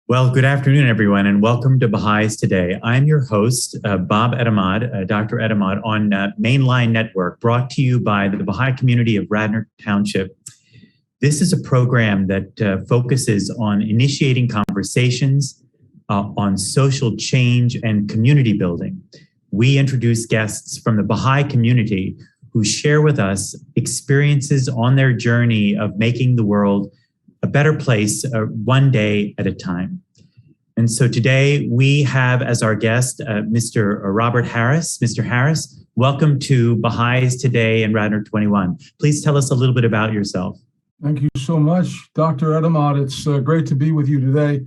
Well, good afternoon, everyone, and welcome to Baha'is Today. I'm your host, Bob Etemad, Dr. Etemad, on Mainline Network, brought to you by the Baha'i community of Radnor Township. This is a program that focuses on initiating conversations on social change and community building. We introduce guests from the Baha'i community who share with us experiences on their journey of making the world a better place one day at a time. And so today we have as our guest, Mr. Robert Harris. Mr. Harris, welcome to Baha'is Today and Radnor 21. Please tell us a little bit about yourself. Thank you so much, Dr. Etemad. It's great to be with you today.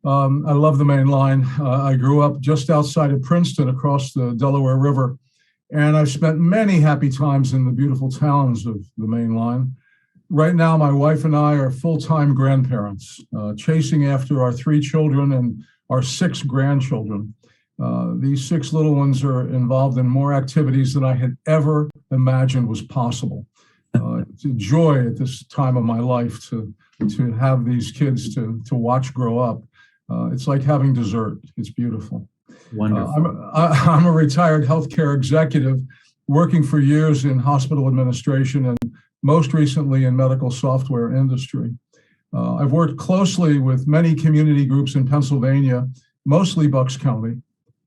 I love the Main Line. I grew up just outside of Princeton across the Delaware River, and I've spent many happy times in the beautiful towns of the Main Line. Right now, my wife and I are full-time grandparents, chasing after our 3 children and our 6 grandchildren. These 6 little ones are involved in more activities than I had ever imagined was possible. It's a joy at this time of my life to have these kids to watch grow up. It's like having dessert. It's beautiful. Wonderful. I'm a retired healthcare executive working for years in hospital administration and most recently in medical software industry. I've worked closely with many community groups in Pennsylvania, mostly Bucks County,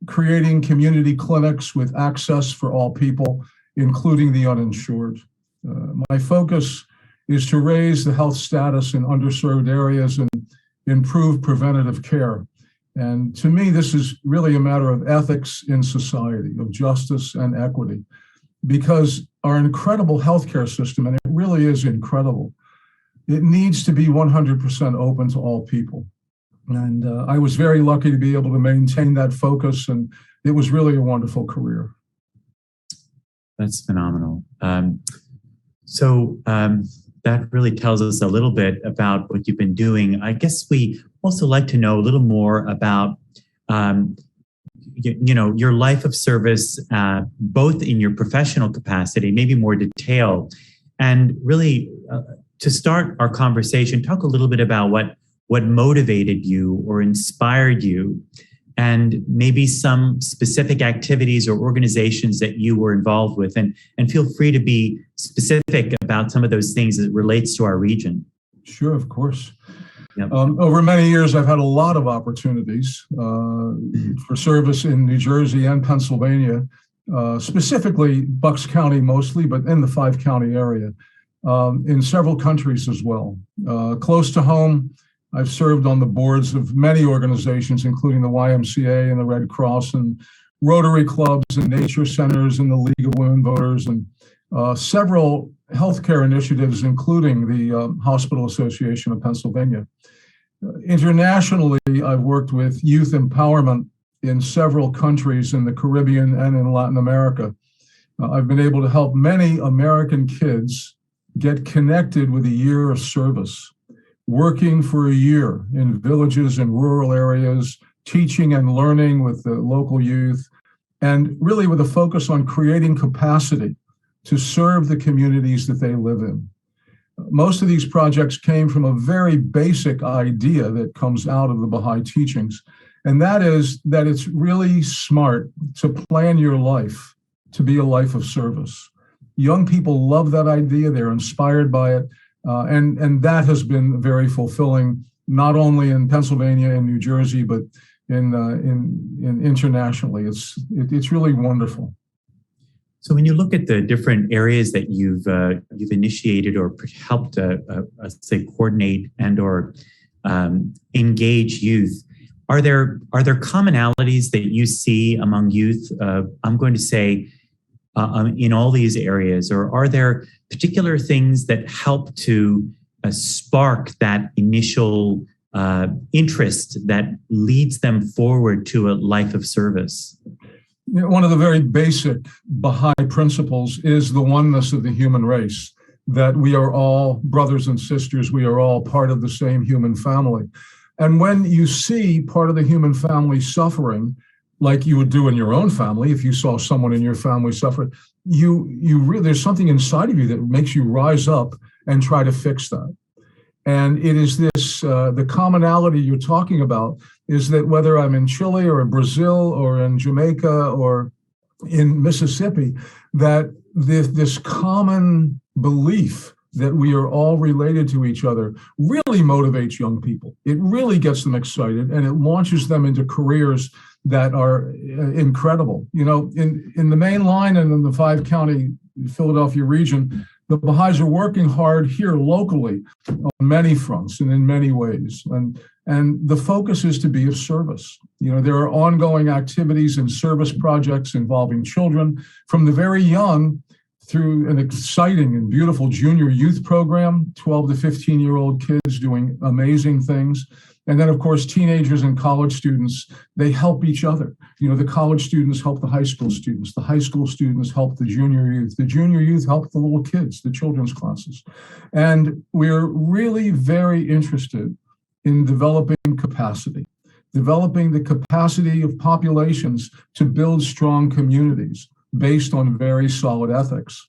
creating community clinics with access for all people, including the uninsured. My focus is to raise the health status in underserved areas and improve preventative care. And to me, this is really a matter of ethics in society, of justice and equity, because our incredible healthcare system, and it really is incredible, it needs to be 100% open to all people. And I was very lucky to be able to maintain that focus, and it was really a wonderful career. That's phenomenal. So that really tells us a little bit about what you've been doing. I guess we also like to know a little more about your life of service, both in your professional capacity, maybe more detail, and really to start our conversation, talk a little bit about what motivated you or inspired you, and maybe some specific activities or organizations that you were involved with, and feel free to be specific about some of those things as it relates to our region. Sure, of course. Yep. Over many years, I've had a lot of opportunities for service in New Jersey and Pennsylvania, specifically Bucks County mostly, but in the 5-county area, in several countries as well. Close to home, I've served on the boards of many organizations, including the YMCA and the Red Cross and Rotary clubs and nature centers and the League of Women Voters, and several healthcare initiatives, including the Hospital Association of Pennsylvania. Internationally, I've worked with youth empowerment in several countries in the Caribbean and in Latin America. I've been able to help many American kids get connected with a year of service, working for a year in villages and rural areas, teaching and learning with the local youth, and really with a focus on creating capacity to serve the communities that they live in. Most of these projects came from a very basic idea that comes out of the Baha'i teachings, and that is that it's really smart to plan your life to be a life of service. Young people love that idea, they're inspired by it, and that has been very fulfilling, not only in Pennsylvania and New Jersey, but in internationally. It's really wonderful. So when you look at the different areas that you've initiated or helped, say, coordinate and or engage youth, are there commonalities that you see among youth? I'm going to say in all these areas, or are there particular things that help to spark that initial interest that leads them forward to a life of service? One of the very basic Baha'i principles is the oneness of the human race, that we are all brothers and sisters, we are all part of the same human family. And when you see part of the human family suffering, like you would do in your own family, if you saw someone in your family suffering, there's something inside of you that makes you rise up and try to fix that. And it is this, the commonality you're talking about is that whether I'm in Chile or in Brazil or in Jamaica or in Mississippi, that this common belief that we are all related to each other really motivates young people. It really gets them excited, and it launches them into careers that are incredible. You know, in the main line and in the 5-county Philadelphia region, the Baha'is are working hard here locally on many fronts and in many ways. And the focus is to be of service. You know, there are ongoing activities and service projects involving children from the very young through an exciting and beautiful junior youth program, 12 to 15-year-old kids doing amazing things. And then, of course, teenagers and college students, they help each other. You know, the college students help the high school students. The high school students help the junior youth. The junior youth help the little kids, the children's classes. And we're really very interested in developing capacity, developing the capacity of populations to build strong communities based on very solid ethics.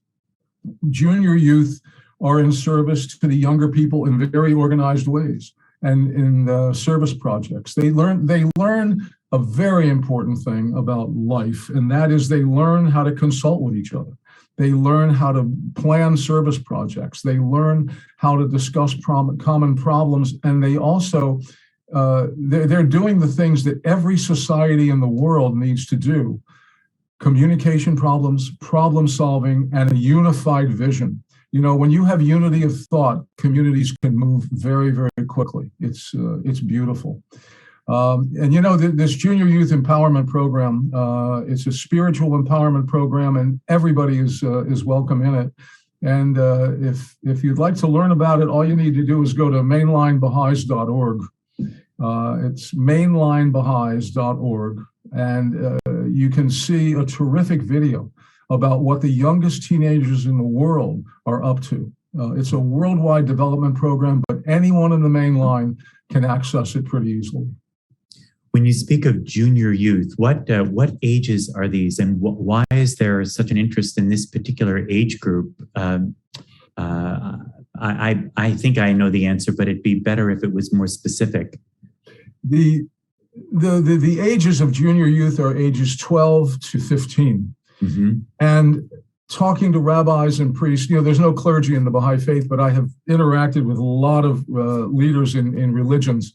Junior youth are in service to the younger people in very organized ways and in service projects. They learn a very important thing about life, and that is they learn how to consult with each other. They learn how to plan service projects. They learn how to discuss common problems, and they also they're doing the things that every society in the world needs to do: communication problems, problem solving, and a unified vision. You know, when you have unity of thought, communities can move very, very quickly. It's beautiful. And you know, this junior youth empowerment program, it's a spiritual empowerment program, and everybody is welcome in it. And if you'd like to learn about it, all you need to do is go to mainlinebaha'is.org. It's mainlinebaha'is.org, and you can see a terrific video about what the youngest teenagers in the world are up to. It's a worldwide development program, but anyone in the main line can access it pretty easily. When you speak of junior youth, what ages are these, and why is there such an interest in this particular age group? I think I know the answer, but it'd be better if it was more specific. The ages of junior youth are ages 12 to 15. Mm-hmm. And talking to rabbis and priests, you know, there's no clergy in the Baha'i faith, but I have interacted with a lot of leaders in religions.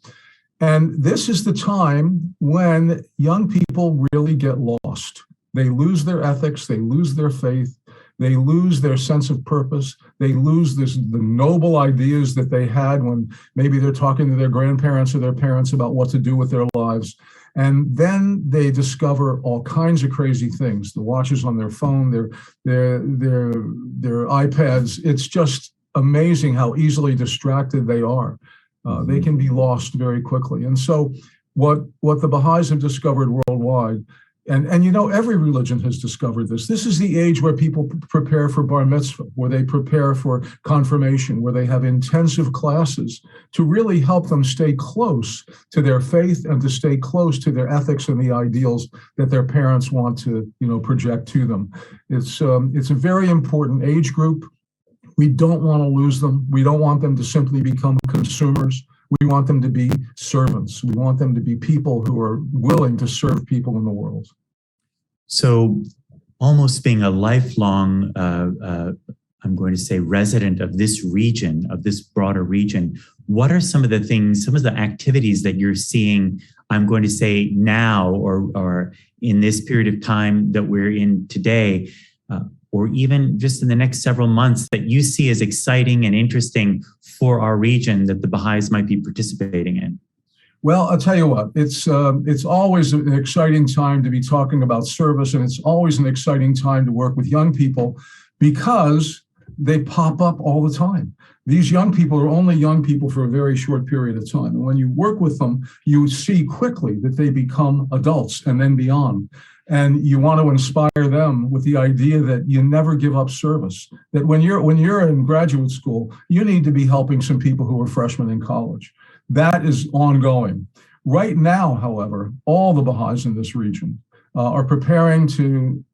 And this is the time when young people really get lost. They lose their ethics, they lose their faith, they lose their sense of purpose, they lose the noble ideas that they had when maybe they're talking to their grandparents or their parents about what to do with their lives. And then they discover all kinds of crazy things, the watches on their phone, their iPads. It's just amazing how easily distracted they are. They can be lost very quickly. And so what the Baha'is have discovered worldwide, and you know, every religion has discovered this. This is the age where people prepare for bar mitzvah, where they prepare for confirmation, where they have intensive classes to really help them stay close to their faith and to stay close to their ethics and the ideals that their parents want to, you know, project to them. It's a very important age group. We don't want to lose them. We don't want them to simply become consumers. We want them to be servants. We want them to be people who are willing to serve people in the world. So almost being a lifelong, I'm going to say, resident of this region, of this broader region, what are some of the things, some of the activities that you're seeing, I'm going to say now or in this period of time that we're in today, or even just in the next several months, that you see as exciting and interesting for our region that the Baha'is might be participating in? Well, I'll tell you what, it's always an exciting time to be talking about service, and it's always an exciting time to work with young people because they pop up all the time. These young people are only young people for a very short period of time. And when you work with them, you see quickly that they become adults and then beyond. And you want to inspire them with the idea that you never give up service, that when you're in graduate school, you need to be helping some people who are freshmen in college. That is ongoing. Right now, however, all the Baha'is in this region are preparing to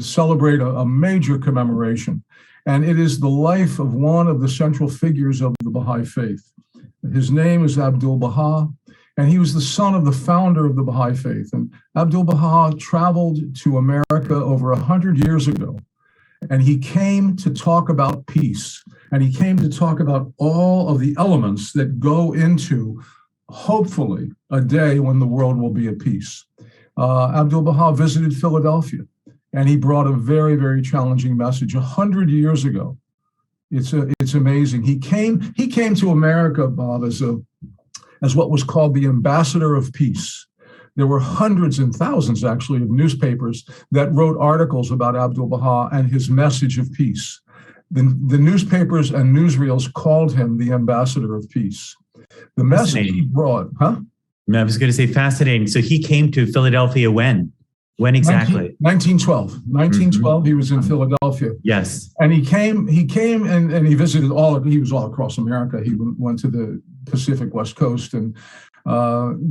celebrate a major commemoration. And it is the life of one of the central figures of the Baha'i faith. His name is Abdul Baha, and he was the son of the founder of the Baha'i faith. And Abdul Baha traveled to America over 100 years ago, and he came to talk about peace. And he came to talk about all of the elements that go into, hopefully, a day when the world will be at peace. Abdul Baha visited Philadelphia, and he brought a very, very challenging message 100 years ago. It's amazing. He came to America, Bob, as what was called the ambassador of peace. There were hundreds and thousands, actually, of newspapers that wrote articles about Abdul Baha and his message of peace. The newspapers and newsreels called him the ambassador of peace. The message he brought, I was going to say fascinating. So he came to Philadelphia when? When exactly? 1912. 1912, he was in Philadelphia. Yes. And he came and he visited he was all across America. He went to the Pacific West Coast and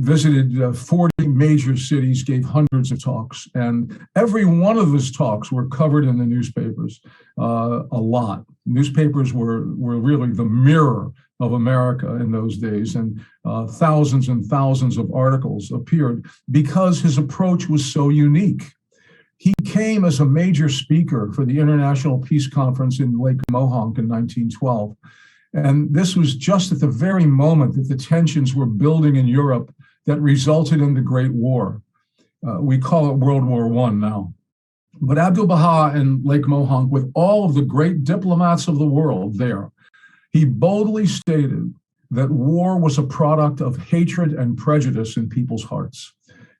visited 40 major cities, gave hundreds of talks. And every one of his talks were covered in the newspapers, a lot. Newspapers were really the mirror of America in those days, and thousands and thousands of articles appeared because his approach was so unique. He came as a major speaker for the International Peace Conference in Lake Mohonk in 1912. And this was just at the very moment that the tensions were building in Europe that resulted in the Great War. We call it World War I now. But Abdul Baha in Lake Mohonk, with all of the great diplomats of the world there, he boldly stated that war was a product of hatred and prejudice in people's hearts.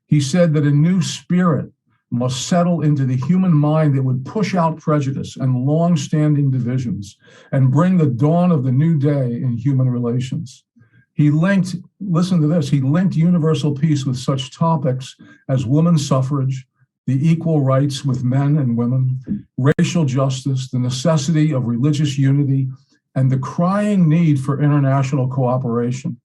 He said that a new spirit must settle into the human mind that would push out prejudice and long-standing divisions and bring the dawn of the new day in human relations. He linked, listen to this, he linked universal peace with such topics as women's suffrage, the equal rights with men and women, racial justice, the necessity of religious unity, and the crying need for international cooperation.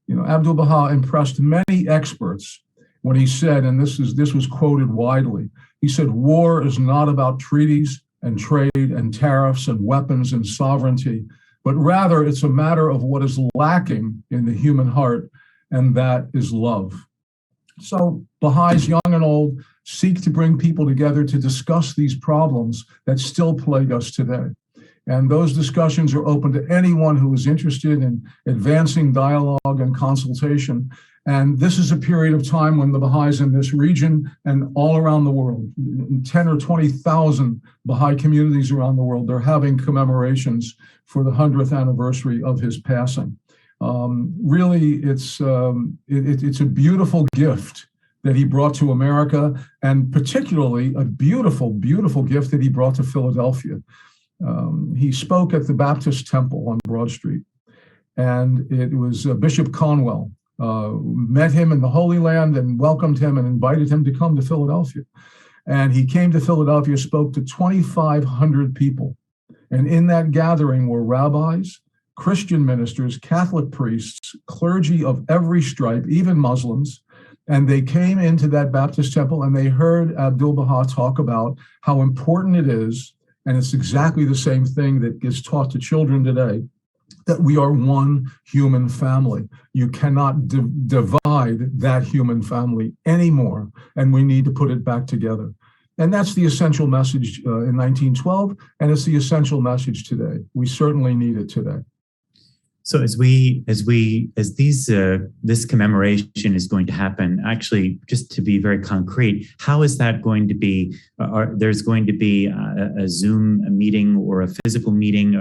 Abdul Baha impressed many experts when he said, and this was quoted widely, he said, war is not about treaties and trade and tariffs and weapons and sovereignty, but rather it's a matter of what is lacking in the human heart, and that is love. So Baha'is, young and old, seek to bring people together to discuss these problems that still plague us today. And those discussions are open to anyone who is interested in advancing dialogue and consultation. And this is a period of time when the Baha'is in this region and all around the world, 10 or 20,000 Baha'i communities around the world, they're having commemorations for the 100th anniversary of his passing. Really, it's a beautiful gift that he brought to America, and particularly a beautiful, beautiful gift that he brought to Philadelphia. He spoke at the Baptist Temple on Broad Street, and it was Bishop Conwell met him in the Holy Land and welcomed him and invited him to come to Philadelphia. And he came to Philadelphia, spoke to 2,500 people. And in that gathering were rabbis, Christian ministers, Catholic priests, clergy of every stripe, even Muslims. And they came into that Baptist temple and they heard Abdul Baha talk about how important it is, and it's exactly the same thing that gets taught to children today, that we are one human family. You cannot divide that human family anymore, and we need to put it back together. And that's the essential message in 1912, and it's the essential message today. We certainly need it today. So as this commemoration is going to happen, actually, just to be very concrete, how is that going to be? There's going to be a Zoom meeting or a physical meeting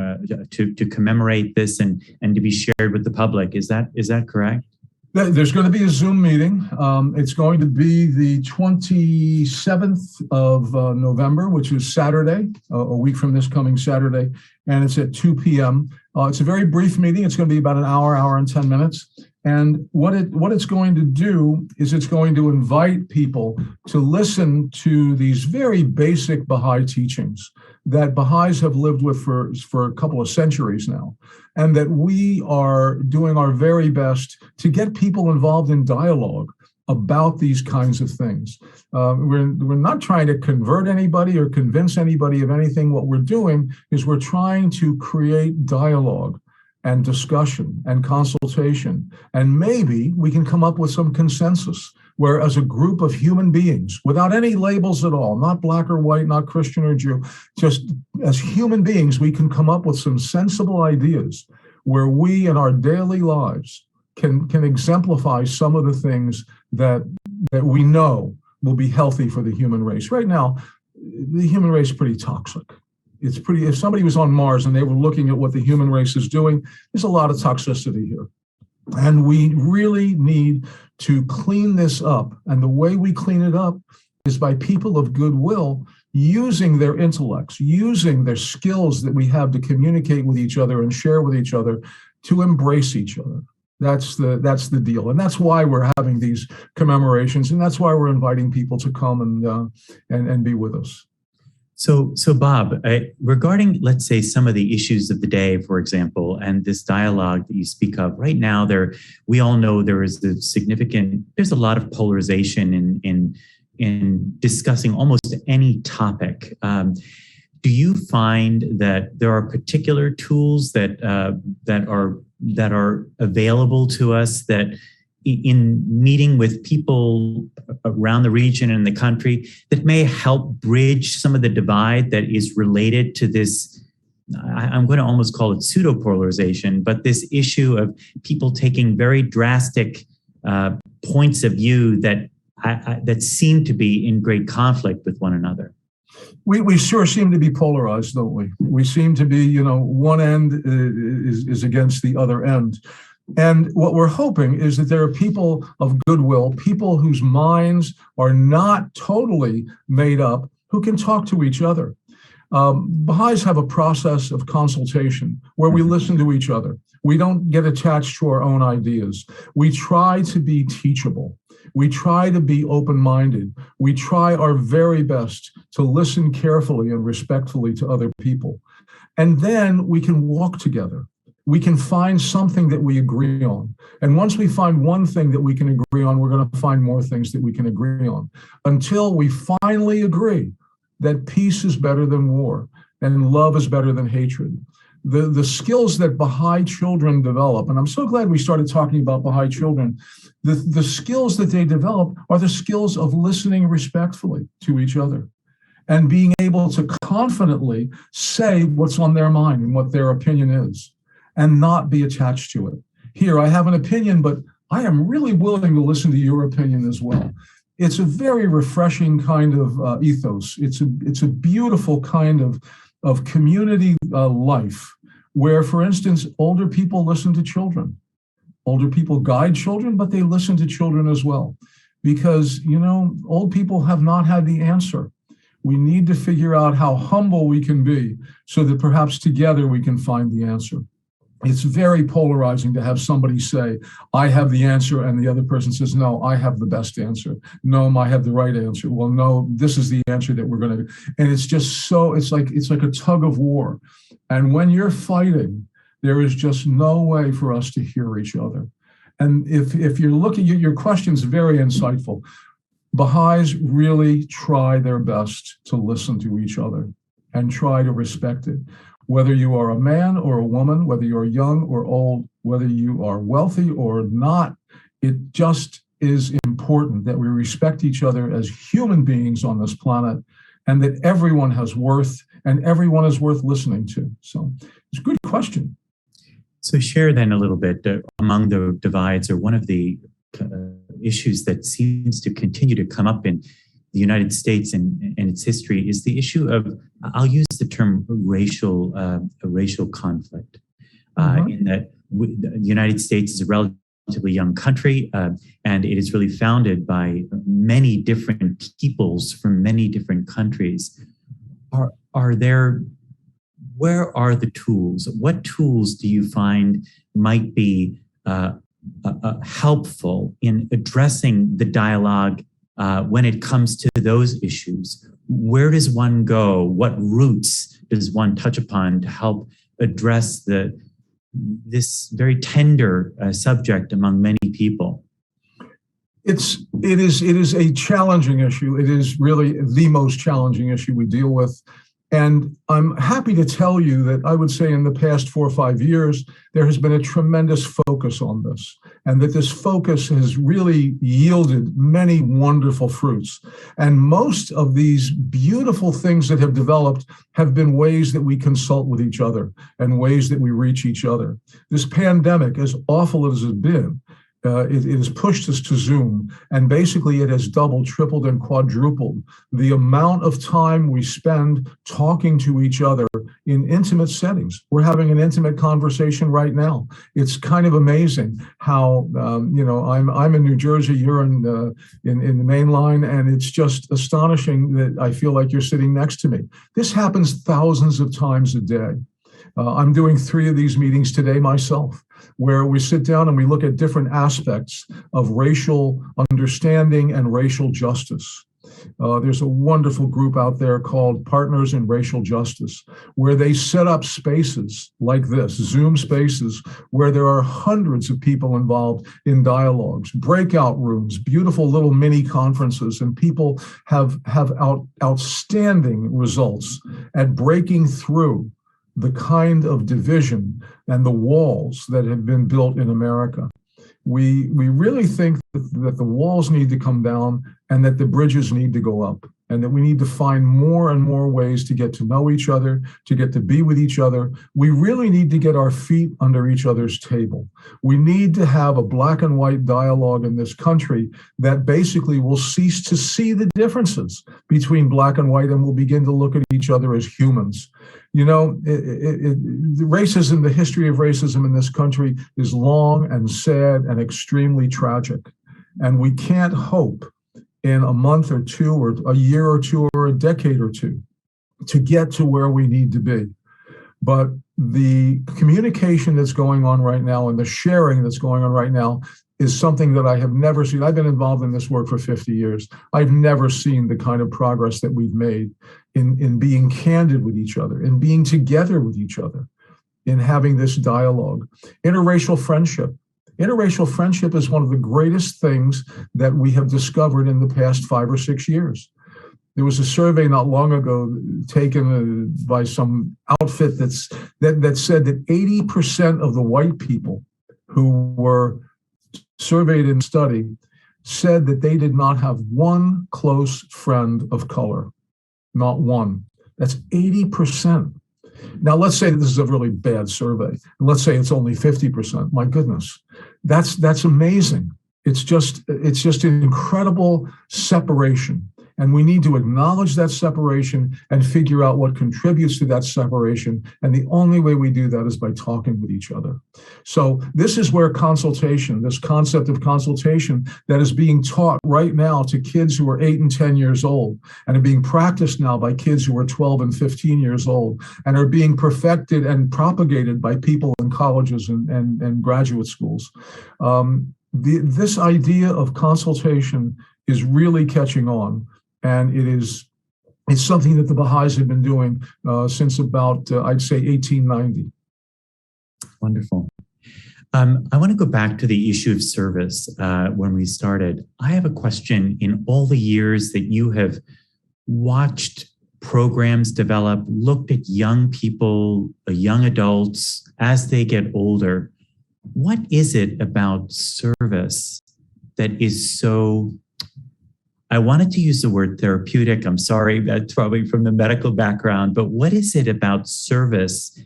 to commemorate this and to be shared with the public. Is that correct? There's going to be a Zoom meeting. It's going to be the 27th of November, which is Saturday, a week from this coming Saturday, and it's at 2 p.m. It's a very brief meeting. It's going to be about an hour and 10 minutes. And what it's going to do is it's going to invite people to listen to these very basic Baha'i teachings that Baha'is have lived with for a couple of centuries now, and that we are doing our very best to get people involved in dialogue about these kinds of things. We're not trying to convert anybody or convince anybody of anything. What we're doing is we're trying to create dialogue and discussion and consultation. And maybe we can come up with some consensus where, as a group of human beings, without any labels at all, not black or white, not Christian or Jew, just as human beings, we can come up with some sensible ideas where we in our daily lives can exemplify some of the things that we know will be healthy for the human race. Right now, the human race is pretty toxic. If somebody was on Mars and they were looking at what the human race is doing, there's a lot of toxicity here. And we really need to clean this up. And the way we clean it up is by people of goodwill using their intellects, using their skills that we have to communicate with each other and share with each other to embrace each other. That's the deal. And that's why we're having these commemorations. And that's why we're inviting people to come and be with us. So Bob, regarding, let's say, some of the issues of the day, for example, and this dialogue that you speak of right now, we all know there's a lot of polarization in discussing almost any topic. Do you find that there are particular tools that are available to us that, in meeting with people around the region and the country, that may help bridge some of the divide that is related to this, I'm going to almost call it pseudo-polarization, but this issue of people taking very drastic points of view that seem to be in great conflict with one another? We sure seem to be polarized, don't we? We seem to be, one end is against the other end. And what we're hoping is that there are people of goodwill, people whose minds are not totally made up, who can talk to each other. Baha'is have a process of consultation where we listen to each other. We don't get attached to our own ideas. We try to be teachable. We try to be open-minded. We try our very best to listen carefully and respectfully to other people. And then we can walk together. We can find something that we agree on. And once we find one thing that we can agree on, we're going to find more things that we can agree on, until we finally agree that peace is better than war and love is better than hatred. The skills that Baha'i children develop, and I'm so glad we started talking about Baha'i children, the skills that they develop are the skills of listening respectfully to each other and being able to confidently say what's on their mind and what their opinion is, and not be attached to it. Here, I have an opinion, but I am really willing to listen to your opinion as well. It's a very refreshing kind of ethos. It's a beautiful kind of community life where, for instance, older people listen to children. Older people guide children, but they listen to children as well. Because, old people have not had the answer. We need to figure out how humble we can be so that perhaps together we can find the answer. It's very polarizing to have somebody say, I have the answer, and the other person says, no, I have the best answer. No, I have the right answer. Well, no, this is the answer that we're going to do. And it's just so, it's like a tug of war. And when you're fighting, there is just no way for us to hear each other. And if you're looking, your question's very insightful. Baha'is really try their best to listen to each other and try to respect it. Whether you are a man or a woman, whether you're young or old, whether you are wealthy or not, it just is important that we respect each other as human beings on this planet, and that everyone has worth and everyone is worth listening to. So it's a good question. So share then a little bit among the divides, or one of the issues that seems to continue to come up in the United States and its history is the issue of, I'll use the term racial conflict, in that the United States is a relatively young country, and it is really founded by many different peoples from many different countries. Where are the tools? What tools do you find might be helpful in addressing the dialogue when it comes to those issues? Where does one go? What roots does one touch upon to help address this very tender subject among many people? It is a challenging issue. It is really the most challenging issue we deal with. And I'm happy to tell you that I would say in the past 4 or 5 years, there has been a tremendous focus on this, and that this focus has really yielded many wonderful fruits. And most of these beautiful things that have developed have been ways that we consult with each other and ways that we reach each other. This pandemic, as awful as it's been, it has pushed us to Zoom, and basically it has doubled, tripled, and quadrupled the amount of time we spend talking to each other in intimate settings. We're having an intimate conversation right now. It's kind of amazing how I'm in New Jersey, you're in the main line, and it's just astonishing that I feel like you're sitting next to me. This happens thousands of times a day. I'm doing 3 of these meetings today myself, where we sit down and we look at different aspects of racial understanding and racial justice. There's a wonderful group out there called Partners in Racial Justice, where they set up spaces like this, Zoom spaces, where there are hundreds of people involved in dialogues, breakout rooms, beautiful little mini conferences, and people have outstanding results at breaking through the kind of division and the walls that have been built in America. We really think that the walls need to come down and that the bridges need to go up, and that we need to find more and more ways to get to know each other, to get to be with each other. We really need to get our feet under each other's table. We need to have a black and white dialogue in this country that basically will cease to see the differences between black and white, and will begin to look at each other as humans. You know, racism, the history of racism in this country is long and sad and extremely tragic. And we can't hope in a month or two or a year or two or a decade or two to get to where we need to be. But the communication that's going on right now and the sharing that's going on right now is something that I have never seen. I've been involved in this work for 50 years. I've never seen the kind of progress that we've made in being candid with each other, in being together with each other, in having this dialogue. Interracial friendship. Interracial friendship is one of the greatest things that we have discovered in the past 5 or 6 years. There was a survey not long ago taken by some outfit that said that 80% of the white people who were surveyed and studied said that they did not have one close friend of color. Not one. That's 80%. Now, let's say that this is a really bad survey, and let's say it's only 50%. My goodness, that's amazing. It's just an incredible separation. And we need to acknowledge that separation and figure out what contributes to that separation. And the only way we do that is by talking with each other. So this is where consultation, this concept of consultation that is being taught right now to kids who are 8 and 10 years old, and are being practiced now by kids who are 12 and 15 years old, and are being perfected and propagated by people in colleges and graduate schools. This idea of consultation is really catching on. And it's something that the Baha'is have been doing since about, I'd say, 1890. Wonderful. I want to go back to the issue of service when we started. I have a question. In all the years that you have watched programs develop, looked at young people, young adults, as they get older, what is it about service that is so... I wanted to use the word therapeutic. I'm sorry, that's probably from the medical background, but what is it about service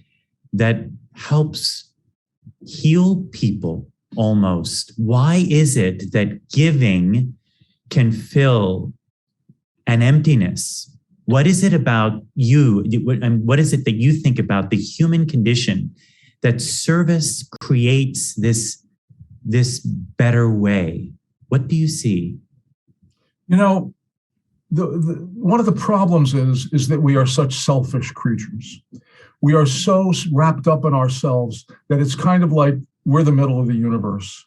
that helps heal people almost? Why is it that giving can fill an emptiness? What is it about you, and what is it that you think about the human condition that service creates this better way? What do you see? You know, one of the problems is that we are such selfish creatures. We are so wrapped up in ourselves that it's kind of like we're the middle of the universe.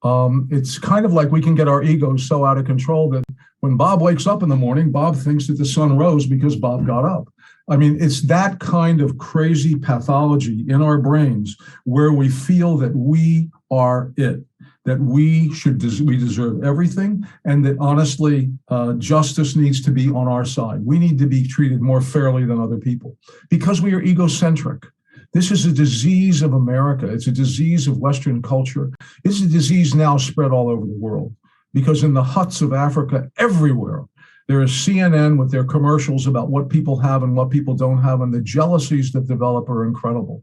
It's kind of like we can get our egos so out of control that when Bob wakes up in the morning, Bob thinks that the sun rose because Bob got up. I mean, it's that kind of crazy pathology in our brains where we feel that we are it, that we deserve everything, and that honestly, justice needs to be on our side. We need to be treated more fairly than other people because we are egocentric. This is a disease of America. It's a disease of Western culture. It's a disease now spread all over the world because in the huts of Africa, everywhere, there is CNN with their commercials about what people have and what people don't have, and the jealousies that develop are incredible.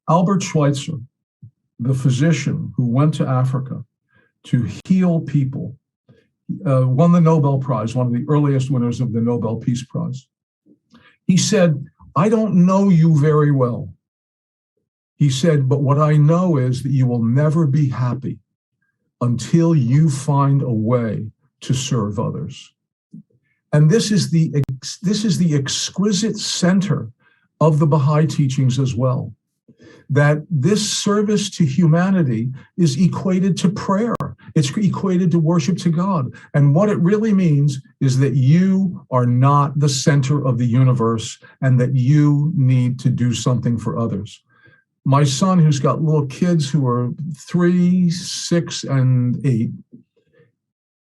Albert Schweitzer, the physician who went to Africa to heal people, won the Nobel Prize, one of the earliest winners of the Nobel Peace Prize. He said, I don't know you very well. He said, but what I know is that you will never be happy until you find a way to serve others. And this is the exquisite center of the Baha'i teachings as well, that this service to humanity is equated to prayer. It's equated to worship to God. And what it really means is that you are not the center of the universe and that you need to do something for others. My son, who's got little kids who are 3, 6, and 8,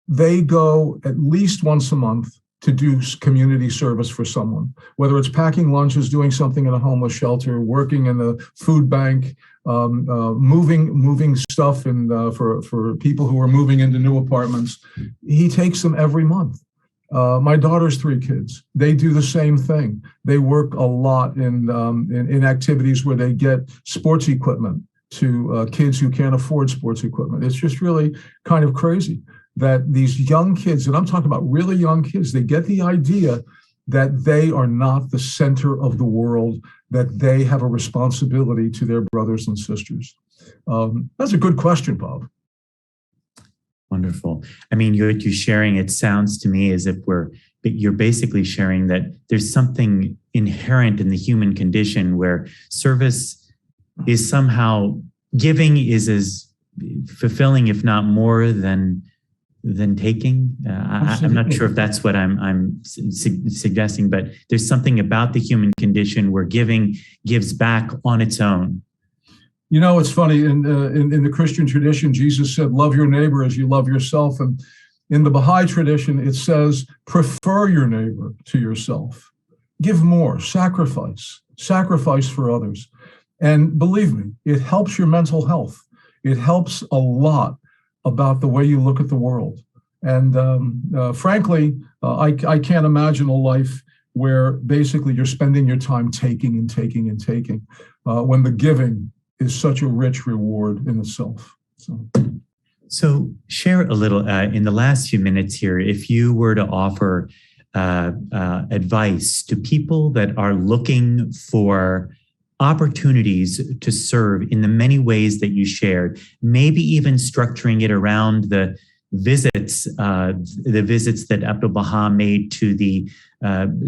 they go at least once a month to do community service for someone, whether it's packing lunches, doing something in a homeless shelter, working in the food bank, moving stuff for people who are moving into new apartments. He takes them every month. My daughter's 3 kids. They do the same thing. They work a lot in activities where they get sports equipment to kids who can't afford sports equipment. It's just really kind of crazy that these young kids, and I'm talking about really young kids, they get the idea that they are not the center of the world, that they have a responsibility to their brothers and sisters. That's a good question, Bob. Wonderful. I mean, you're sharing, it sounds to me as if you're basically sharing that there's something inherent in the human condition where service is somehow, giving is as fulfilling, if not more than taking. I'm not sure if that's what I'm suggesting, but there's something about the human condition where giving gives back on its own. You know, it's funny, in the Christian tradition, Jesus said, love your neighbor as you love yourself. And in the Baha'i tradition, it says, prefer your neighbor to yourself. Give more, sacrifice for others. And believe me, it helps your mental health. It helps a lot about the way you look at the world. And frankly, I can't imagine a life where basically you're spending your time taking and taking and taking when the giving is such a rich reward in itself. So share a little, in the last few minutes here, if you were to offer advice to people that are looking for opportunities to serve in the many ways that you shared, maybe even structuring it around the visits that Abdul Baha made to the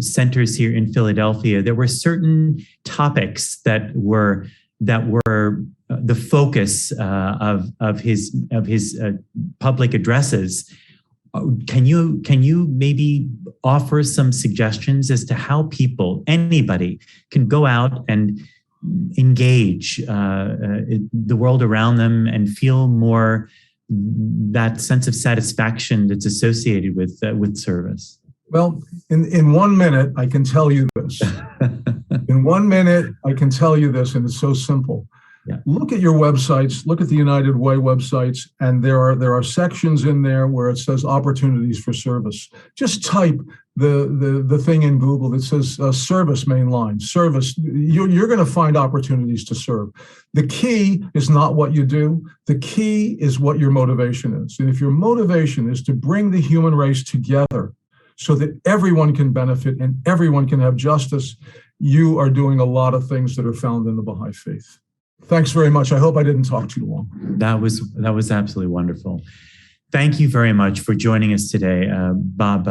centers here in Philadelphia. There were certain topics that were the focus of his public addresses. Can you maybe offer some suggestions as to how anybody can go out and engage the world around them and feel more that sense of satisfaction that's associated with service? Well, in 1 minute, I can tell you this. In 1 minute, I can tell you this, and it's so simple. Yeah. Look at your websites, look at the United Way websites, and there are sections in there where it says opportunities for service. Just type the thing in Google that says service mainline, service. You're going to find opportunities to serve. The key is not what you do. The key is what your motivation is. And if your motivation is to bring the human race together so that everyone can benefit and everyone can have justice, you are doing a lot of things that are found in the Baha'i faith. Thanks very much. I hope I didn't talk too long. That was absolutely wonderful. Thank you very much for joining us today, Bob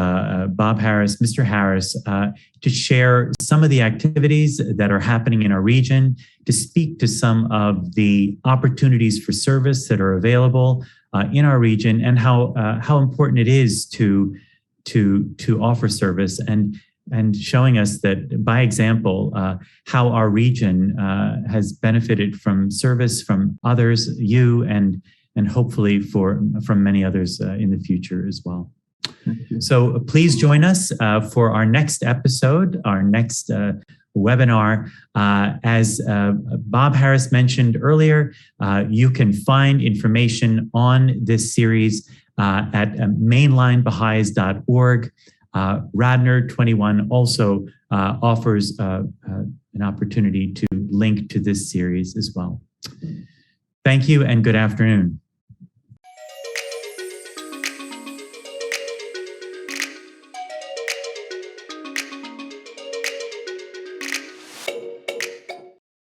Harris, Mr. Harris, to share some of the activities that are happening in our region, to speak to some of the opportunities for service that are available in our region, and how important it is to offer service, and showing us that by example, how our region has benefited from service from others, you and and hopefully from many others in the future as well. So please join us for our next episode, our next webinar. As Bob Harris mentioned earlier, you can find information on this series at mainlinebaha'is.org. Radnor 21 also offers an opportunity to link to this series as well. Thank you and good afternoon.